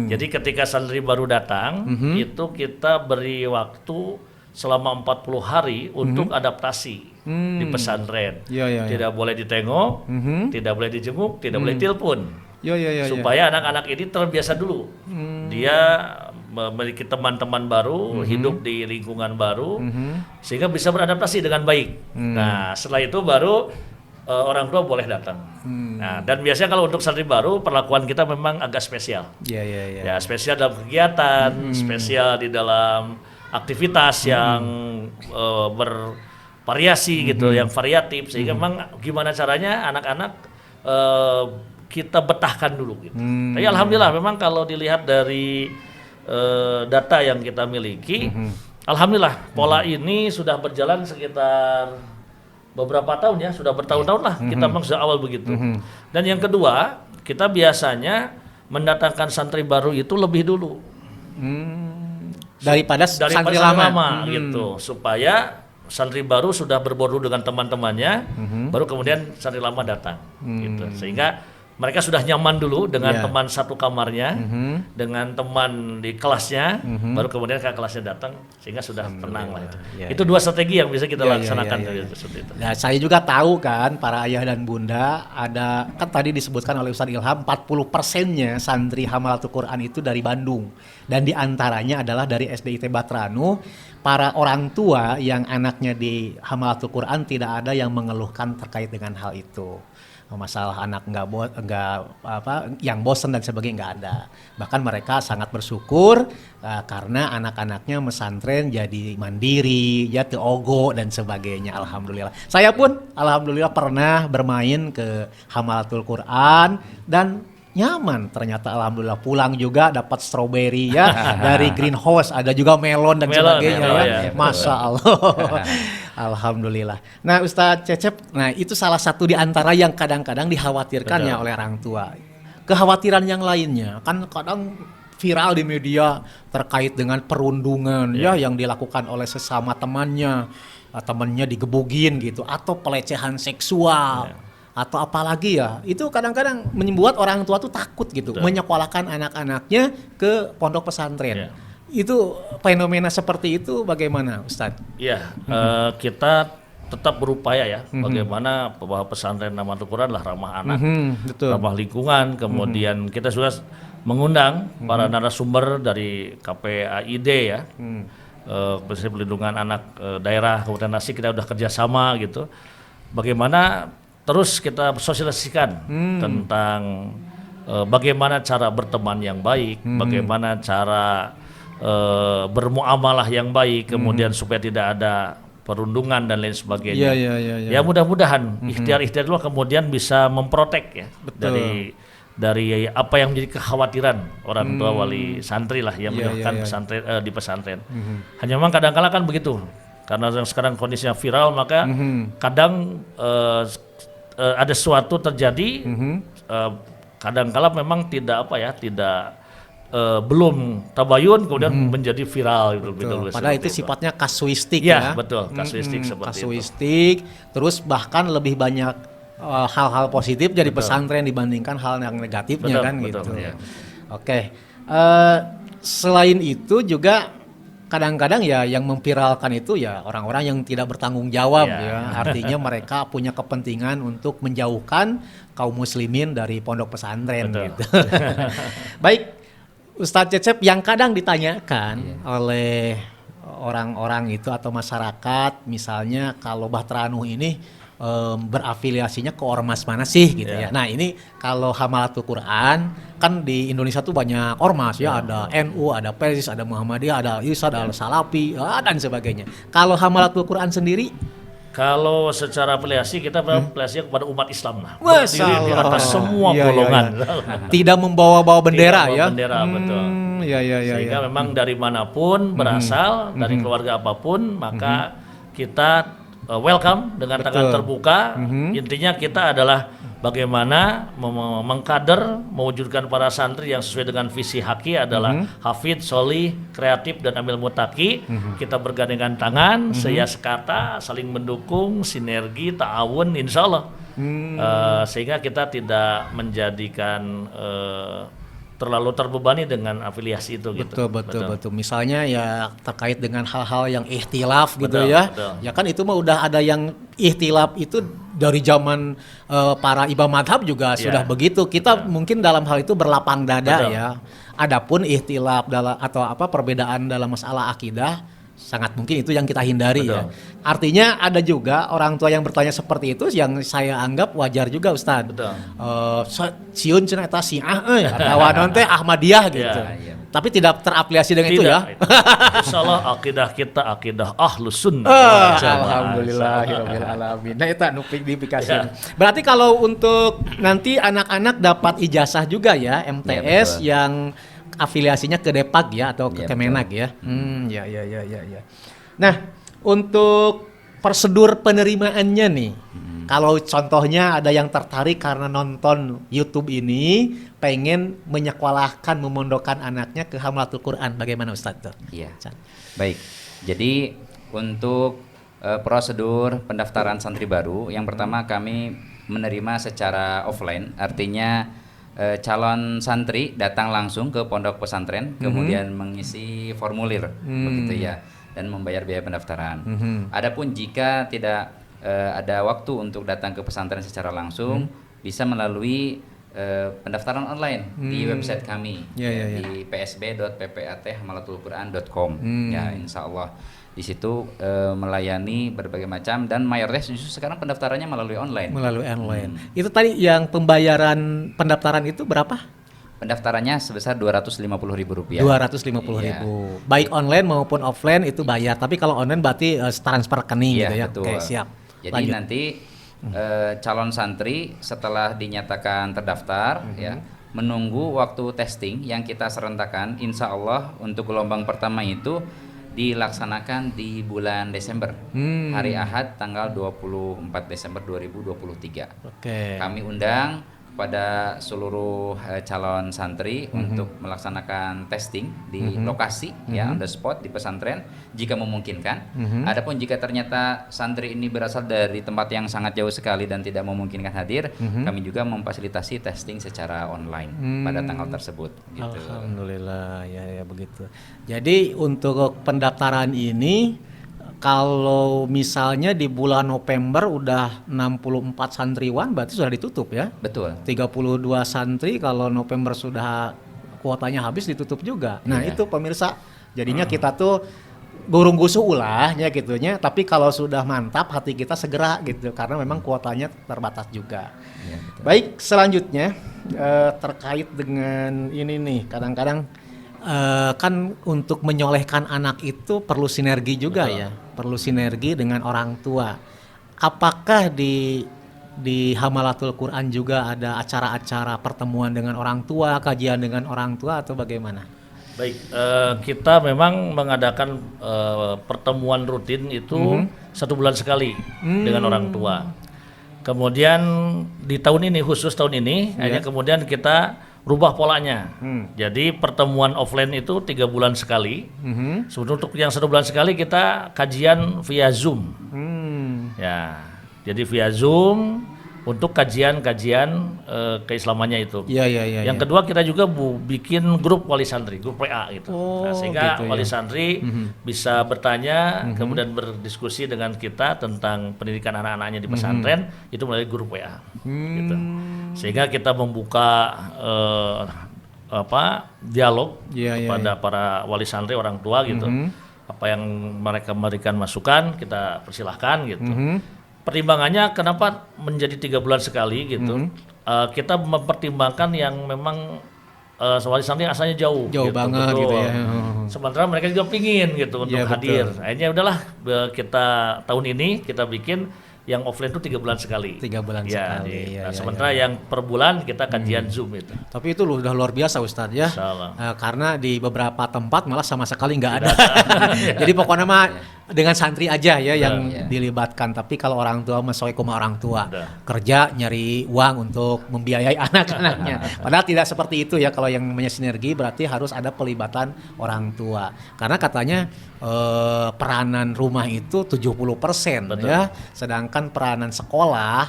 Jadi ketika santri baru datang itu kita beri waktu selama 40 hari untuk adaptasi di pesantren. Tidak boleh ditengok, tidak boleh dijenguk, tidak boleh telepon. Supaya anak-anak ini terbiasa dulu. Dia memiliki teman-teman baru, hidup di lingkungan baru, sehingga bisa beradaptasi dengan baik. Nah, setelah itu baru orang tua boleh datang. Nah, dan biasanya kalau untuk santri baru perlakuan kita memang agak spesial. Ya, spesial dalam kegiatan, spesial di dalam aktivitas yang bervariasi gitu, yang variatif, sehingga memang gimana caranya anak-anak kita betahkan dulu gitu. Tapi alhamdulillah memang kalau dilihat dari data yang kita miliki, alhamdulillah pola ini sudah berjalan sekitar beberapa tahun ya, sudah bertahun-tahun lah kita memang sejak awal begitu. Dan yang kedua, kita biasanya mendatangkan santri baru itu lebih dulu daripada santri lama gitu, supaya santri baru sudah berbaur dengan teman-temannya, baru kemudian santri lama datang gitu. Sehingga mereka sudah nyaman dulu dengan teman satu kamarnya, dengan teman di kelasnya, baru kemudian ke kelasnya datang, sehingga sudah tenang lah itu. Itu dua strategi yang bisa kita laksanakan seperti itu. Nah, saya juga tahu kan para ayah dan bunda, ada kan tadi disebutkan oleh Ustadz Ilham 40%-nya santri Hamalatul Quran itu dari Bandung, dan diantaranya adalah dari SDIT Batranu. Para orang tua yang anaknya di Hamalatul Quran tidak ada yang mengeluhkan terkait dengan hal itu. Masalah anak yang bosan dan sebagainya nggak ada. Bahkan mereka sangat bersyukur karena anak-anaknya mesantren jadi mandiri, ya teogo dan sebagainya. Alhamdulillah. Saya pun alhamdulillah pernah bermain ke Hamalatul Quran dan nyaman ternyata, alhamdulillah. Pulang juga dapat stroberi ya dari greenhouse, ada juga melon dan sebagainya ya. Masya Allah. Alhamdulillah. Nah Ustadz Cecep, nah itu salah satu di antara yang kadang-kadang dikhawatirkan ya oleh orang tua. Kekhawatiran yang lainnya kan kadang viral di media terkait dengan perundungan ya yang dilakukan oleh sesama temannya digebugin gitu, atau pelecehan seksual. Atau apalagi ya, itu kadang-kadang membuat orang tua tuh takut gitu menyekolahkan anak-anaknya ke pondok pesantren. Itu fenomena seperti itu bagaimana Ustadz? Iya, kita tetap berupaya ya bagaimana bahwa pesantren Hamalatul Quran lah ramah anak, ramah lingkungan. Kemudian kita sudah mengundang para narasumber dari KPAID ya, Komisi Perlindungan Anak Daerah Kabupaten Tasik, kita udah kerjasama gitu. Bagaimana terus kita sosialisasikan tentang bagaimana cara berteman yang baik, bagaimana cara bermuamalah yang baik, kemudian supaya tidak ada perundungan dan lain sebagainya. Ya mudah-mudahan ikhtiar-ikhtiar itu kemudian bisa memprotek ya dari apa yang menjadi kekhawatiran orang tua wali santri lah yang menyebabkan pesantren di pesantren. Hanya memang kadang-kala kan begitu, karena sekarang kondisinya viral, maka kadang ada sesuatu terjadi, kadang-kala memang tidak belum tabayun kemudian menjadi viral gitu. Padahal itu sifatnya kasuistik ya. Betul, kasuistik seperti kasuistik, terus bahkan lebih banyak hal-hal positif dari pesantren dibandingkan hal yang negatifnya gitu. Oke. Selain itu juga kadang-kadang ya yang memviralkan itu ya orang-orang yang tidak bertanggung jawab ya. Artinya mereka punya kepentingan untuk menjauhkan kaum muslimin dari pondok pesantren gitu. Baik, Ustadz Cecep, yang kadang ditanyakan oleh orang-orang itu atau masyarakat, misalnya kalau Batranu ini berafiliasinya ke ormas mana sih gitu ya. Nah ini kalau Hamalatul Quran kan di Indonesia tuh banyak ormas ya, ada NU, ada PERSIS, ada Muhammadiyah, ada IRSAD, ada Salafi dan sebagainya. Kalau Hamalatul Quran sendiri, kalau secara afiliasi kita berafiliasi kepada umat Islam lah, berdiri di atas semua golongan. Tidak membawa-bawa bendera ya. Bendera betul. Sehingga memang dari manapun berasal, dari keluarga apapun, maka kita welcome dengan tangan terbuka. Intinya kita adalah bagaimana mengkader, mewujudkan para santri yang sesuai dengan visi Haki adalah hafid, solih, kreatif, dan amil mutaki. Kita bergandengan tangan, sekata, saling mendukung, sinergi, ta'awun, insya Allah. Sehingga kita tidak menjadikan terlalu terbebani dengan afiliasi itu gitu. Betul. Misalnya ya terkait dengan hal-hal yang ikhtilaf gitu ya. Ya kan itu mah udah ada yang ikhtilaf itu dari zaman para imam madhab juga sudah begitu. Kita mungkin dalam hal itu berlapang dada ya. Adapun ikhtilaf atau perbedaan dalam masalah akidah sangat mungkin itu yang kita hindari. Betul. Ya. Artinya ada juga orang tua yang bertanya seperti itu yang saya anggap wajar juga Ustadz. Betul. Siun cenah eta Syiah atawa teh Ahmadiyah gitu. Iya. Tapi tidak terafiliasi dengan itu ya. Insyaallah akidah kita akidah Ahlus Sunnah. Alhamdulillahirabbil alamin. Nah eta nu dipikasieun. Berarti kalau untuk nanti anak-anak dapat ijazah juga ya MTS yang afiliasinya ke Depag ya atau ke Kemenag ya. Ya. Nah, untuk prosedur penerimaannya nih. Kalau contohnya ada yang tertarik karena nonton YouTube ini pengen menyekolahkan, memondokkan anaknya ke Hamlatul Quran, bagaimana Ustadz? Iya. Baik. Jadi untuk prosedur pendaftaran santri baru, yang pertama kami menerima secara offline, artinya calon santri datang langsung ke pondok pesantren, kemudian mengisi formulir, begitu ya, dan membayar biaya pendaftaran. Adapun jika tidak ada waktu untuk datang ke pesantren secara langsung, bisa melalui pendaftaran online di website kami di psb.ppathamalatul-quran.com. Ya, insya Allah di situ melayani berbagai macam dan mayoritas justru sekarang pendaftarannya melalui online. Itu tadi yang pembayaran pendaftaran itu berapa? Pendaftarannya sebesar Rp250.000. Rp250.000. Baik online maupun offline itu bayar. Tapi kalau online berarti transfer rekening gitu ya. Betul. Oke, siap. Jadi lanjut. nanti calon santri setelah dinyatakan terdaftar ya, menunggu waktu testing yang kita serentakkan, insya Allah untuk gelombang pertama itu dilaksanakan di bulan Desember, hari Ahad tanggal 24 Desember 2023. Oke. Kami undang pada seluruh calon santri untuk melaksanakan testing di lokasi ya, on the spot di pesantren jika memungkinkan. Adapun jika ternyata santri ini berasal dari tempat yang sangat jauh sekali dan tidak memungkinkan hadir, kami juga memfasilitasi testing secara online pada tanggal tersebut gitu. Alhamdulillah ya begitu. Jadi untuk pendaftaran ini kalau misalnya di bulan November udah 64 santriwan berarti sudah ditutup ya? Betul. 32 santri kalau November sudah kuotanya habis ditutup juga. Nah itu pemirsa, jadinya kita tuh gurung gusu ulahnya gitunya, tapi kalau sudah mantap hati kita segera gitu karena memang kuotanya terbatas juga. Ya, baik, selanjutnya terkait dengan ini nih, kadang-kadang kan untuk menyolehkan anak itu perlu sinergi juga. Betul. Ya, perlu sinergi dengan orang tua. Apakah di Hamalatul Quran juga ada acara-acara pertemuan dengan orang tua, kajian dengan orang tua atau bagaimana? Baik, kita memang mengadakan pertemuan rutin itu 1 bulan sekali dengan orang tua. Kemudian di tahun ini, khusus tahun ini, hanya kemudian kita rubah polanya. Jadi pertemuan offline itu 3 bulan sekali. Sebetulnya untuk yang 1 bulan sekali kita kajian via Zoom. Ya, jadi via Zoom untuk kajian-kajian keislamannya itu. Yang kedua kita juga bikin grup wali santri, grup WA gitu. Sehingga gitu, wali santri bisa bertanya, kemudian berdiskusi dengan kita tentang pendidikan anak-anaknya di pesantren itu melalui grup WA. Gitu. Sehingga kita membuka dialog kepada para wali santri orang tua gitu. Apa yang mereka memberikan masukan kita persilahkan gitu. Pertimbangannya kenapa menjadi 3 bulan sekali gitu. Kita mempertimbangkan yang memang wali santri asalnya jauh gitu, banget gitu ya. Sementara mereka juga pingin gitu untuk hadir. Akhirnya udahlah kita tahun ini kita bikin yang offline itu 3 bulan sekali. 3 bulan sekali. Sementara yang per bulan kita kajian Zoom itu. Tapi itu udah luar biasa Ustadz ya. Karena di beberapa tempat malah sama sekali nggak ada. Jadi pokoknya mah dengan santri aja ya yang dilibatkan. Tapi kalau orang tua mesoy sama orang tua kerja nyari uang untuk membiayai anak-anaknya. Padahal tidak seperti itu ya. Kalau yang namanya sinergi berarti harus ada pelibatan orang tua. Karena katanya peranan rumah itu 70% ya. Sedangkan peranan sekolah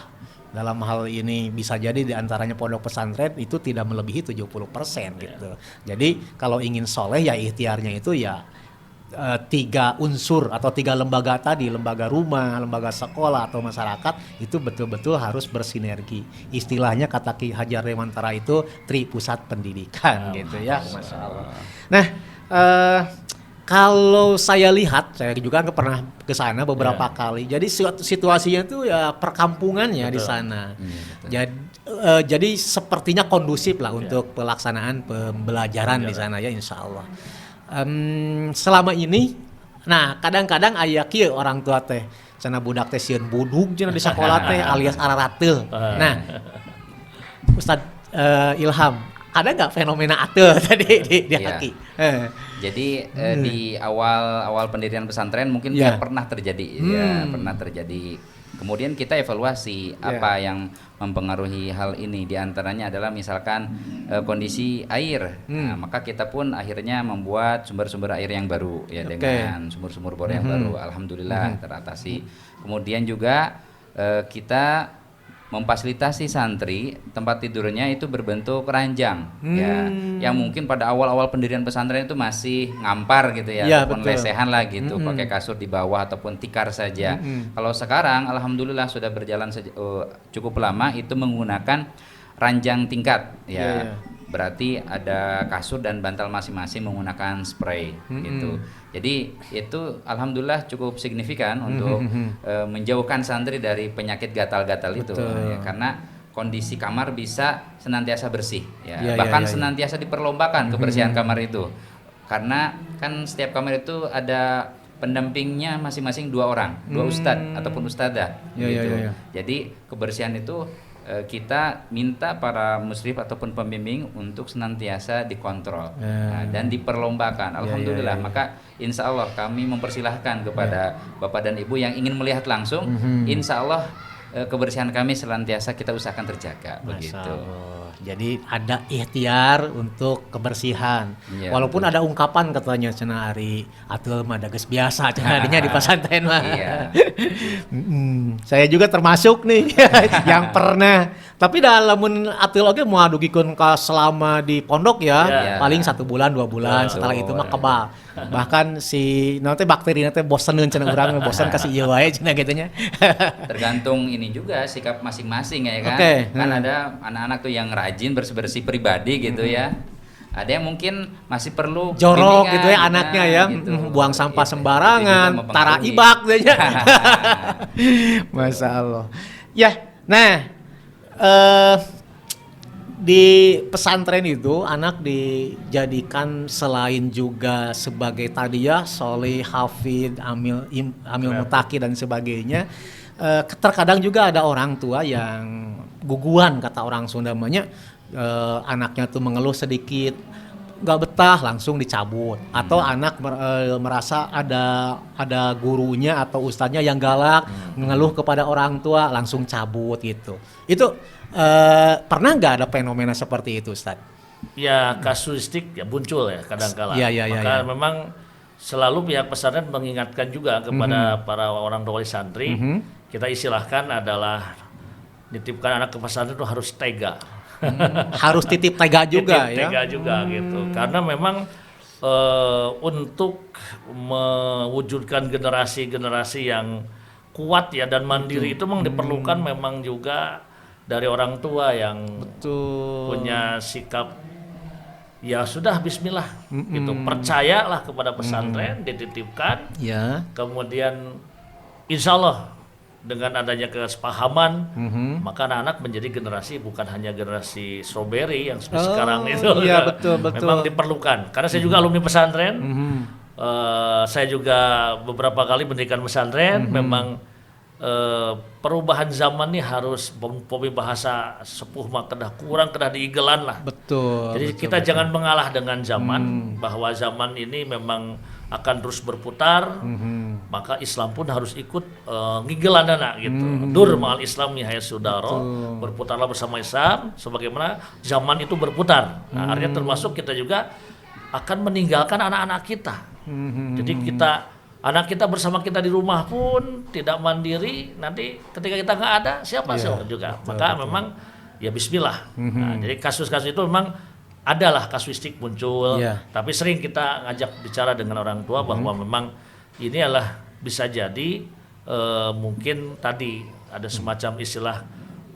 dalam hal ini bisa jadi diantaranya pondok pesantren itu tidak melebihi 70% gitu. Jadi kalau ingin soleh ya ikhtiarnya itu ya 3 unsur atau 3 lembaga tadi, lembaga rumah, lembaga sekolah atau masyarakat itu betul-betul harus bersinergi. Istilahnya kata Ki Hajar Dewantara itu tri pusat pendidikan gitu ya. Masya Allah. Nah kalau saya lihat, saya juga pernah ke sana beberapa kali. Jadi situasinya tuh ya perkampungan ya di sana. Jadi sepertinya kondusif lah untuk pelaksanaan pembelajaran di sana ya, insya Allah. Selama ini, nah kadang-kadang aya kieu orang tua teh, cenah budak teh sieun budug cenah di sekolah teh alias ararateul. Nah, Ustadz Ilham, ada nggak fenomena ateul tadi di Haki? Jadi di awal pendirian pesantren mungkin pernah terjadi, pernah terjadi. Kemudian kita evaluasi apa yang mempengaruhi hal ini. Di antaranya adalah misalkan kondisi air. Nah, maka kita pun akhirnya membuat sumber-sumber air yang baru ya, dengan sumur-sumur bor yang baru. Alhamdulillah teratasi. Kemudian juga kita memfasilitasi santri tempat tidurnya itu berbentuk ranjang ya, yang mungkin pada awal-awal pendirian pesantren itu masih ngampar gitu ya, ataupun lesehan lah gitu, pakai kasur di bawah ataupun tikar saja. Kalau sekarang alhamdulillah sudah berjalan cukup lama itu menggunakan ranjang tingkat ya. Berarti ada kasur dan bantal masing-masing menggunakan spray gitu. Jadi itu alhamdulillah cukup signifikan untuk menjauhkan santri dari penyakit gatal-gatal itu ya, karena kondisi kamar bisa senantiasa bersih ya. Bahkan senantiasa diperlombakan kebersihan kamar itu. Karena kan setiap kamar itu ada pendampingnya masing-masing 2 orang, 2 ustadz ataupun ustadzah gitu. Jadi kebersihan itu kita minta para musyrif ataupun pembimbing untuk senantiasa dikontrol dan diperlombakan. Alhamdulillah. Maka insya Allah kami mempersilahkan kepada Bapak dan Ibu yang ingin melihat langsung, insya Allah kebersihan kami senantiasa kita usahakan terjaga. Begitu. Jadi ada ikhtiar untuk kebersihan. Walaupun betul. Ada ungkapan katanya cenah ari atul mah geus biasa cenah adinya di pesantren mah. Saya juga termasuk nih yang pernah. Tapi dalam atul oge moal dugikeun ka selama di pondok ya, paling 1 bulan 2 bulan, setelah itu mah kebal. Bahkan si nanti bakteri nanti boseneun cenah urang bosan kasih ieu wae cenah gitu nya. Tergantung ini juga sikap masing-masing ya kan. Kan ada anak-anak tuh yang rajin bersih-bersih pribadi gitu ya. Ada yang mungkin masih perlu jorok gitu ya anaknya ya, gitu. Buang sampah sembarangan, tara ibak gitu ya. Masya Allah. Ya, nah di pesantren itu anak dijadikan selain juga sebagai tadi ya soleh, hafid, amil mutaki dan sebagainya. Terkadang juga ada orang tua yang guguan kata orang Sunda namanya, anaknya tuh mengeluh sedikit nggak betah langsung dicabut, atau anak merasa ada gurunya atau ustadznya yang galak mengeluh kepada orang tua langsung cabut gitu. Itu pernah nggak ada fenomena seperti itu, Ustadz? Ya kasuistik ya muncul ya kadang-kala. Maka memang selalu pihak pesantren mengingatkan juga kepada para orang tua santri, kita istilahkan adalah nitipkan anak ke pesantren itu harus tega. Harus titip tega juga titip tega juga gitu. Karena memang untuk mewujudkan generasi-generasi yang kuat ya dan mandiri itu memang diperlukan memang juga dari orang tua yang punya sikap ya sudah bismillah gitu, percayalah kepada pesantren, dititipkan, kemudian insya Allah dengan adanya kesepahaman maka anak-anak menjadi generasi bukan hanya generasi strawberry yang seperti sekarang itu. Betul. Memang diperlukan karena saya juga alumni pesantren, saya juga beberapa kali mendirikan pesantren. Memang perubahan zaman ini harus bahasa sepuh mah kurang kedah diigelan lah. Jadi kita jangan mengalah dengan zaman, bahwa zaman ini memang akan terus berputar. Maka Islam pun harus ikut ngigelan anak gitu. Dur ma'al Islam ya saudara, berputarlah bersama Islam sebagaimana zaman itu berputar. Nah, artinya termasuk kita juga akan meninggalkan anak-anak kita. Jadi anak kita bersama kita di rumah pun tidak mandiri, nanti ketika kita nggak ada siapa juga. Maka memang ya bismillah. Nah, jadi kasus-kasus itu memang adalah kasuistik muncul, tapi sering kita ngajak bicara dengan orang tua bahwa memang ini adalah bisa jadi mungkin tadi ada semacam istilah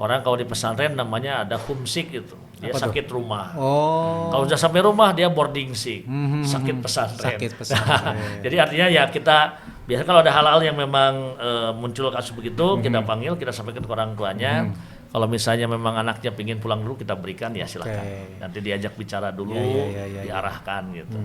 orang kalau di pesantren namanya ada humsik gitu. dia sakit rumah. Oh. Kalau sudah sampai rumah dia boarding sick, sakit pesantren. Sakit pesantren. Jadi artinya ya kita biasanya kalau ada hal-hal yang memang muncul kasus begitu, kita panggil, kita sampaikan ke orang tuanya. Kalau misalnya memang anaknya pingin pulang dulu, kita berikan ya silakan. Nanti diajak bicara dulu, diarahkan gitu.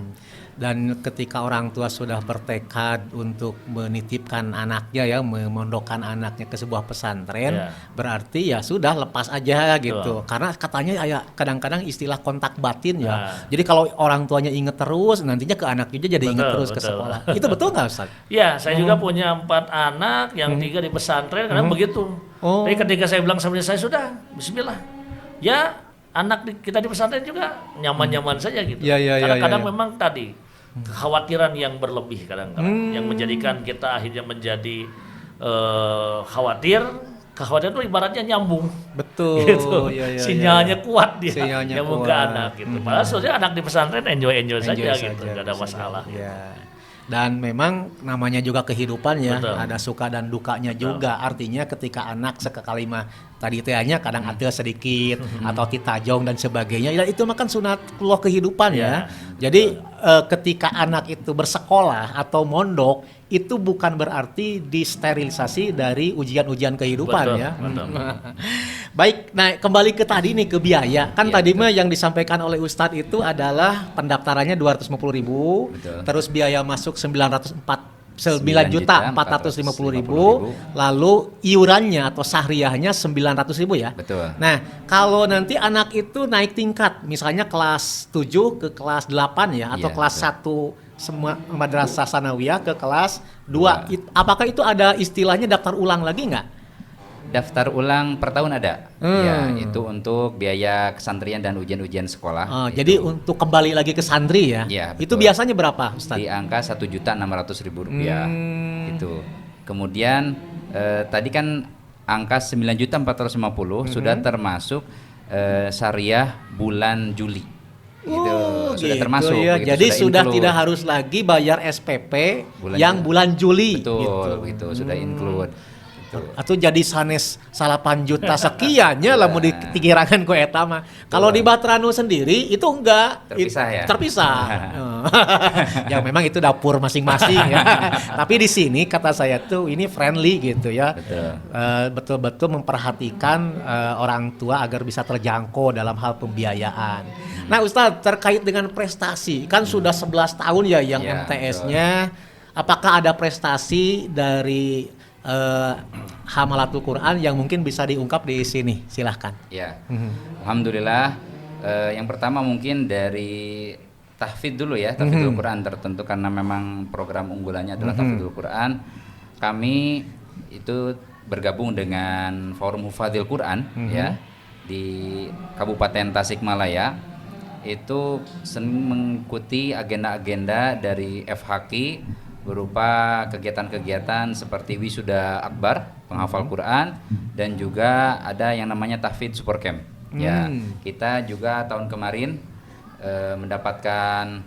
Dan ketika orang tua sudah bertekad untuk menitipkan anaknya ya, memondokkan anaknya ke sebuah pesantren, berarti ya sudah lepas aja gitu. Karena katanya ya kadang-kadang istilah kontak batin ya. Jadi kalau orang tuanya inget terus, nantinya ke anaknya jadi inget terus ke sekolah. Itu betul nggak Ustaz? Ya, saya juga punya 4 anak, yang 3 di pesantren, kadang begitu. Tapi ketika saya bilang sama saya sudah, Bismillah. Ya, anak kita di pesantren juga nyaman-nyaman saja gitu. Karena kadang memang tadi kekhawatiran yang berlebih kadang-kadang yang menjadikan kita akhirnya menjadi khawatir. Kekhawatiran itu ibaratnya nyambung. Betul. Gitu. Sinyalnya kuat dia. Nyambung ke anak gitu. Padahal sebenarnya anak di pesantren enjoy saja gitu, enggak ada masalah. Gitu. Dan memang namanya juga kehidupan ya, ada suka dan dukanya juga. Artinya ketika anak sekali tadi tehnya kadang ada sedikit atau titajong dan sebagainya, ya itu makan sunatullah kehidupan ya. Jadi ketika anak itu bersekolah atau mondok, itu bukan berarti disterilisasi dari ujian-ujian kehidupan ya. Baik, nah kembali ke tadi nih ke biaya. Kan tadi mah yang disampaikan oleh Ustadz itu adalah pendaftarannya 250.000, terus biaya masuk 9.450.000, lalu iurannya atau sahriyahnya 900.000 ya. Betul. Nah, kalau nanti anak itu naik tingkat, misalnya kelas 7 ke kelas 8 ya, atau kelas 1 semua madrasah sanawiyah ke kelas 2. Apakah itu ada istilahnya daftar ulang lagi nggak? Daftar ulang per tahun ada. Ya, itu untuk biaya kesantrian dan ujian-ujian sekolah. Jadi untuk kembali lagi ke santri ya. Itu biasanya berapa, Ustaz? Di angka Rp1.600.000 itu. Kemudian tadi kan angka 9.450 sudah termasuk syariah bulan Juli. Sudah termasuk ya. Jadi sudah tidak harus lagi bayar SPP bulan Juli. Betul, gitu. Sudah include. Atau jadi sanes 8 juta sekiannya lah mau dikirakan ku eta mah. Kalau di Batranu sendiri itu enggak terpisah. Ya memang itu dapur masing-masing ya. Tapi di sini kata saya tuh ini friendly gitu ya. Betul-betul memperhatikan orang tua agar bisa terjangkau dalam hal pembiayaan. Nah Ustadz, terkait dengan prestasi kan sudah 11 tahun ya yang MTS-nya. Apakah ada prestasi dari Hamalatul Quran yang mungkin bisa diungkap di sini? Silahkan. Ya, alhamdulillah. Yang pertama mungkin dari tahfidz dulu ya, tahfidzul Quran tertentu karena memang program unggulannya adalah tahfidzul Quran. Kami itu bergabung dengan Forum Hufadzil Quran ya di Kabupaten Tasikmalaya. Itu sering mengikuti agenda-agenda dari FHQ berupa kegiatan-kegiatan seperti wisuda akbar, penghafal Quran, dan juga ada yang namanya tahfidz super camp. Ya, kita juga tahun kemarin mendapatkan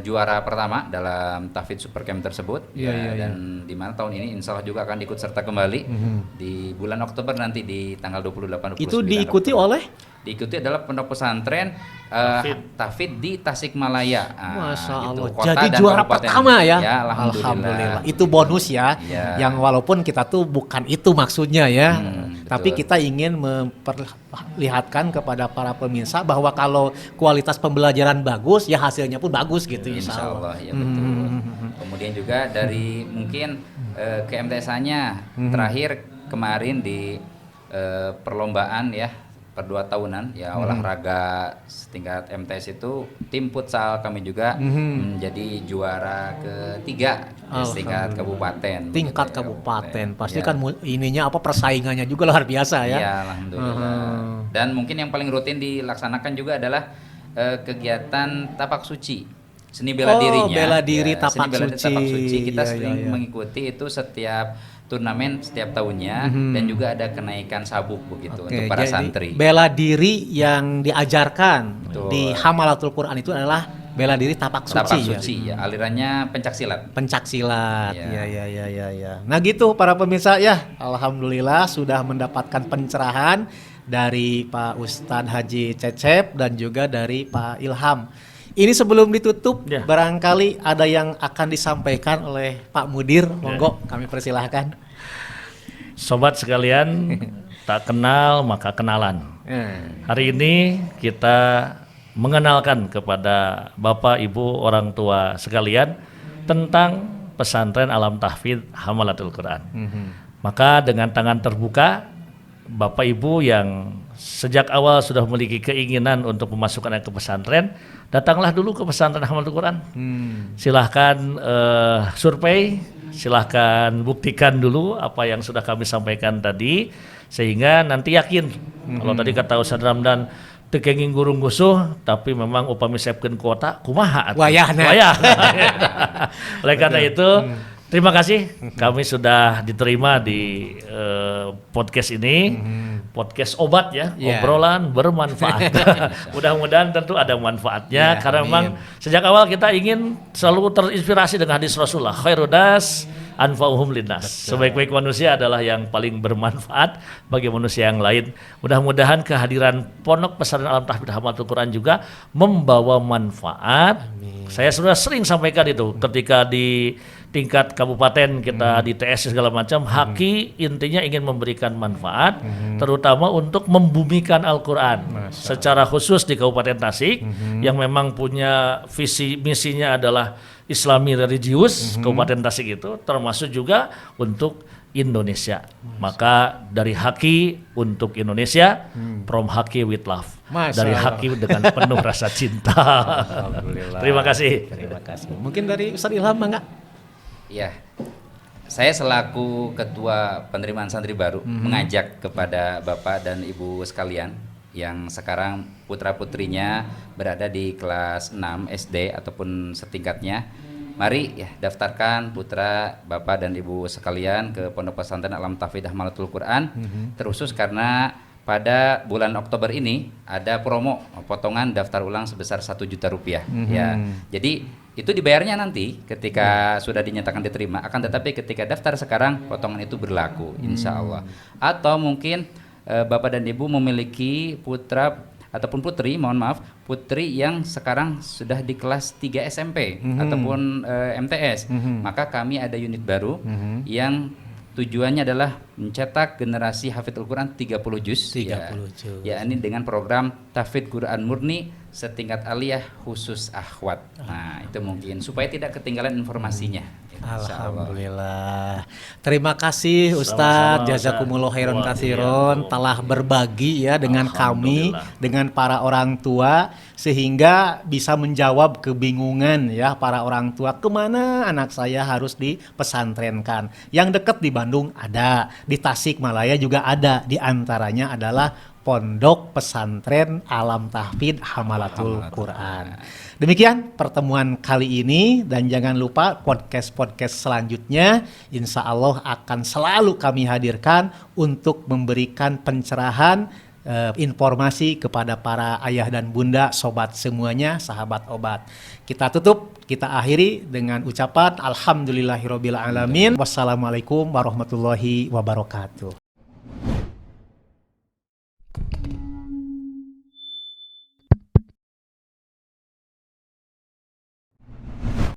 juara pertama dalam tahfidz super camp tersebut. Dan di mana tahun ini insya Allah juga akan ikut serta kembali di bulan Oktober nanti di tanggal 28-29. Itu diikuti oleh? Diikuti adalah pondok pesantren tahfidz di Tasikmalaya. Masya Allah. Gitu. Jadi juara pertama ya. Alhamdulillah. Itu bonus ya. Yang walaupun kita tuh bukan itu maksudnya ya. Tapi kita ingin memperlihatkan kepada para pemirsa bahwa kalau kualitas pembelajaran bagus ya hasilnya pun bagus gitu insya Allah. Ya, betul. Kemudian juga dari mungkin ke MTSA-nya terakhir kemarin di perlombaan ya per 2 tahunan ya olahraga setingkat MTS itu tim futsal kami juga menjadi juara ketiga di tingkat kabupaten. Tingkat kabupaten pasti kan ininya persaingannya juga luar biasa ya. Ya alhamdulillah. Dan mungkin yang paling rutin dilaksanakan juga adalah kegiatan tapak suci, seni bela dirinya. Bela diri tapak suci. Kita sering mengikuti itu setiap turnamen setiap tahunnya dan juga ada kenaikan sabuk begitu untuk para santri. Bela diri yang diajarkan di Hamalatul Quran itu adalah bela diri tapak suci, tapak suci ya. Alirannya pencak silat. Pencak silat. Ya. Nah gitu para pemirsa ya, alhamdulillah sudah mendapatkan pencerahan dari Pak Ustadz Haji Cecep dan juga dari Pak Ilham. Ini sebelum ditutup, barangkali ada yang akan disampaikan oleh Pak Mudir. Monggo, kami persilahkan. Sobat sekalian, tak kenal maka kenalan. Hari ini kita mengenalkan kepada Bapak, Ibu, orang tua sekalian tentang pesantren Alam Tahfidz Hamalatul Quran. Maka dengan tangan terbuka, Bapak Ibu yang sejak awal sudah memiliki keinginan untuk memasukkan ke pesantren, datanglah dulu ke pesantren Hamalatul Quran. Silahkan survei, silahkan buktikan dulu apa yang sudah kami sampaikan tadi, sehingga nanti yakin. Kalau tadi kata Ustaz Ramdan, tekenging gurung gusuh, tapi memang upami siapkeun kuota kumaha atuh. Wayah. Oleh karena itu, terima kasih kami sudah diterima di podcast ini. Podcast obat ya, obrolan bermanfaat. Mudah-mudahan tentu ada manfaatnya, karena memang sejak awal kita ingin selalu terinspirasi dengan hadis Rasulullah, khairudas anfa'uhum linnas. Sebaik-baik manusia adalah yang paling bermanfaat bagi manusia yang lain. Mudah-mudahan kehadiran Pondok Pesantren Alam Tahfidz Hamalatul Quran juga membawa manfaat. Saya sudah sering sampaikan itu ketika di tingkat kabupaten kita di TS segala macam, Haki intinya ingin memberikan manfaat, terutama untuk membumikan Al-Quran. Secara khusus di Kabupaten Tasik yang memang punya visi misinya adalah Islami religius, Kabupaten Tasik itu termasuk juga untuk Indonesia. Maka dari Haki untuk Indonesia, from Haki with love. Dari Haki dengan penuh rasa cinta. Terima kasih. Mungkin dari Ustaz Ilham enggak? Ya, saya selaku Ketua Penerimaan Santri Baru mengajak kepada Bapak dan Ibu sekalian yang sekarang putra-putrinya berada di kelas 6 SD ataupun setingkatnya, mari ya daftarkan putra Bapak dan Ibu sekalian ke Pondok Pesantren Alam Tahfidz Hamalatul Quran, terkhusus karena pada bulan Oktober ini ada promo potongan daftar ulang sebesar 1 juta rupiah. Ya, jadi itu dibayarnya nanti ketika sudah dinyatakan diterima, akan tetapi ketika daftar sekarang potongan itu berlaku insya Allah. Atau mungkin Bapak dan Ibu memiliki putra ataupun putri, mohon maaf, putri yang sekarang sudah di kelas 3 SMP ataupun MTS, maka kami ada unit baru yang tujuannya adalah mencetak generasi hafidhul Quran 30 juz. Ya, ini dengan program Tahfidz Quran Murni setingkat aliyah khusus akhwat. Nah, itu mungkin supaya tidak ketinggalan informasinya. Alhamdulillah. Terima kasih Ustadz, jazakumullah khairan katsiron telah berbagi ya dengan kami, dengan para orang tua, sehingga bisa menjawab kebingungan ya para orang tua, kemana anak saya harus dipesantrenkan. Yang dekat di Bandung ada, di Tasikmalaya juga ada, di antaranya adalah Pondok Pesantren Alam Tahfidz Hamalatul Quran. Demikian pertemuan kali ini, dan jangan lupa podcast-podcast selanjutnya insya Allah akan selalu kami hadirkan untuk memberikan pencerahan, informasi kepada para ayah dan bunda, sobat semuanya, sahabat obat. Kita tutup, kita akhiri dengan ucapan alhamdulillahirabbil alamin. Wassalamualaikum warahmatullahi wabarakatuh.